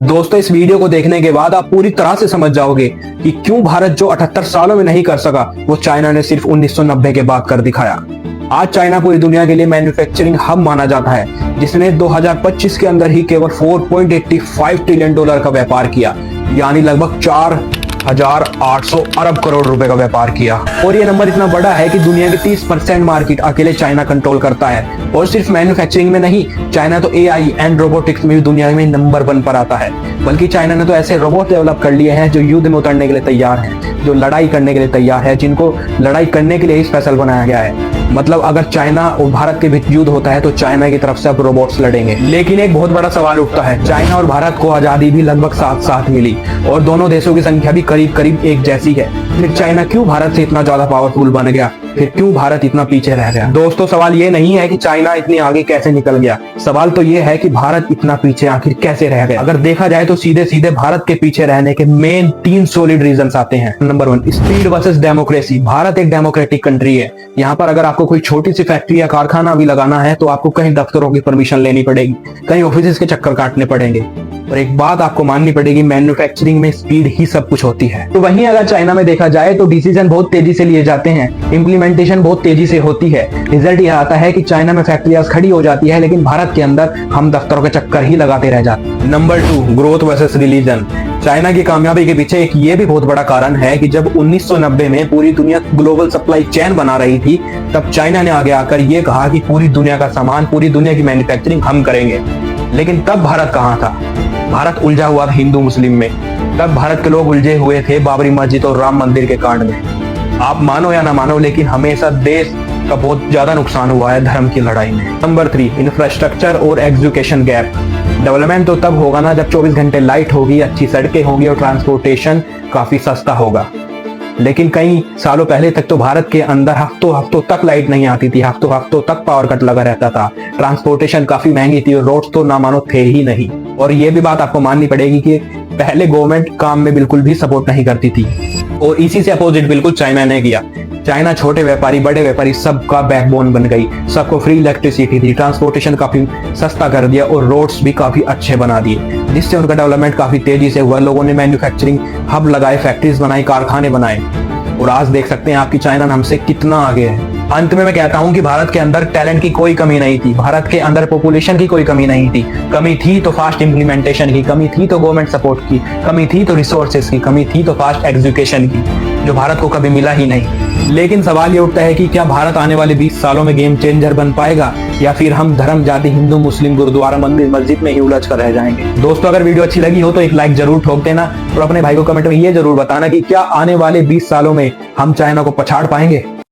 दोस्तों, इस वीडियो को देखने के बाद आप पूरी तरह से समझ जाओगे कि क्यों भारत जो 78 सालों में नहीं कर सका वो चाइना ने सिर्फ 1990 के बाद कर दिखाया। आज चाइना पूरी दुनिया के लिए मैन्युफैक्चरिंग हब माना जाता है, जिसने 2025 के अंदर ही केवल 4.85 ट्रिलियन डॉलर का व्यापार किया, यानी लगभग 4,800 अरब करोड़ रुपए का व्यापार किया। और ये नंबर इतना बड़ा है कि दुनिया की 30% मार्केट अकेले चाइना कंट्रोल करता है। और सिर्फ मैन्युफैक्चरिंग में नहीं, चाइना तो एआई एंड रोबोटिक्स में भी दुनिया में नंबर 1 पर आता है। बल्कि चाइना ने तो ऐसे रोबोट डेवलप कर लिए हैं जो युद्ध में उतरने के लिए तैयार हैं, जो लड़ाई करने के लिए तैयार है, जिनको लड़ाई करने के लिए ही स्पेशल बनाया गया है। मतलब अगर चाइना और भारत के बीच युद्ध होता है तो चाइना की तरफ से अब रोबोट्स लड़ेंगे। लेकिन एक बहुत बड़ा सवाल उठता है, चाइना और भारत को आजादी भी लगभग साथ साथ मिली और दोनों देशों की संख्या भी करीब करीब एक जैसी है। फिर चाइना क्यों भारत से इतना ज्यादा पावरफुल बन गया? फिर क्यों भारत इतना पीछे रह गया? दोस्तों, सवाल ये नहीं है कि चाइना इतनी आगे कैसे निकल गया, सवाल तो ये है कि भारत इतना पीछे आखिर कैसे रह गया। अगर देखा जाए तो सीधे सीधे भारत के पीछे रहने के मेन 3 सॉलिड रीजंस आते हैं। Number 1, speed versus democracy. Bharat एक डेमोक्रेटिक कंट्री है। यहाँ पर अगर आपको कोई छोटी सी फैक्ट्री या कारखाना भी लगाना है तो आपको कहीं दफ्तरों की परमिशन लेनी पड़ेगी, कहीं ऑफिस के चक्कर काटने पड़ेंगे। और एक बात आपको माननी पड़ेगी, मैन्युफैक्चरिंग में स्पीड ही सब कुछ होती है। तो वहीं अगर चाइना में देखा जाए तो डिसीजन बहुत तेजी से लिए जाते हैं, इम्प्लीमेंटेशन बहुत तेजी से होती है। रिजल्ट यह आता है कि चाइना में फैक्ट्रियां खड़ी हो जाती है, लेकिन भारत के अंदर हम दफ्तरों के चक्कर ही लगाते रह जाते हैं। Number 2, growth versus religion. China की कामयाबी के पीछे एक ये भी बहुत बड़ा कारण है कि जब 1990 में पूरी दुनिया ग्लोबल सप्लाई चेन बना रही थी, तब चाइना ने आगे आकर ये कहा कि पूरी दुनिया का सामान, पूरी दुनिया की मैन्युफैक्चरिंग हम करेंगे। लेकिन तब भारत कहाँ था? भारत उलझा हुआ था हिंदू मुस्लिम में। तब भारत के लोग उलझे हुए थे बाबरी मस्जिद और राम मंदिर के कांड में। आप मानो या ना मानो, लेकिन हमेशा देश का बहुत ज्यादा नुकसान हुआ है धर्म की लड़ाई में। नंबर 3, इंफ्रास्ट्रक्चर और एजुकेशन गैप। डेवलपमेंट तो तब होगा ना जब 24 घंटे लाइट होगी, अच्छी सड़कें होंगी और ट्रांसपोर्टेशन काफी सस्ता होगा। लेकिन कई सालों पहले तक तो भारत के अंदर हफ्तों तक लाइट नहीं आती थी, हफ्तों तक पावर कट लगा रहता था, ट्रांसपोर्टेशन काफी महंगी थी और रोड्स तो ना मानो थे ही नहीं। और ये भी बात आपको माननी पड़ेगी कि पहले गवर्नमेंट काम में बिल्कुल भी सपोर्ट नहीं करती थी, और इसी से अपोजिट बिल्कुल चाइना ने किया। चाइना छोटे व्यापारी, बड़े व्यापारी सबका बैकबोन बन गई, सबको फ्री इलेक्ट्रिसिटी दी, ट्रांसपोर्टेशन काफी सस्ता कर दिया और रोड्स भी काफी अच्छे बना दिए, जिससे उनका डेवलपमेंट काफी तेजी से हुआ। लोगों ने मैन्युफैक्चरिंग हब लगाए, फैक्ट्रीज बनाई, कारखाने बनाए, और आज देख सकते हैं आपकी चाइना हमसे कितना आगे है। अंत में मैं कहता हूं कि भारत के अंदर टैलेंट की कोई कमी नहीं थी, भारत के अंदर पॉपुलेशन की कोई कमी नहीं थी। कमी थी तो फास्ट इंप्लीमेंटेशन की, कमी थी तो गवर्नमेंट सपोर्ट की, कमी थी तो रिसोर्सेज की, कमी थी तो फास्ट एजुकेशन की, जो भारत को कभी मिला ही नहीं। लेकिन सवाल ये उठता है कि क्या भारत आने वाले 20 सालों में गेम चेंजर बन पाएगा, या फिर हम धर्म, जाति, हिंदू मुस्लिम, गुरुद्वारा, मंदिर, मस्जिद में ही उलझ कर रह जाएंगे? दोस्तों, अगर वीडियो अच्छी लगी हो तो एक लाइक जरूर ठोक देना और अपने भाई को कमेंट में ये जरूर बताना कि क्या आने वाले 20 सालों में हम चाइना को पछाड़ पाएंगे।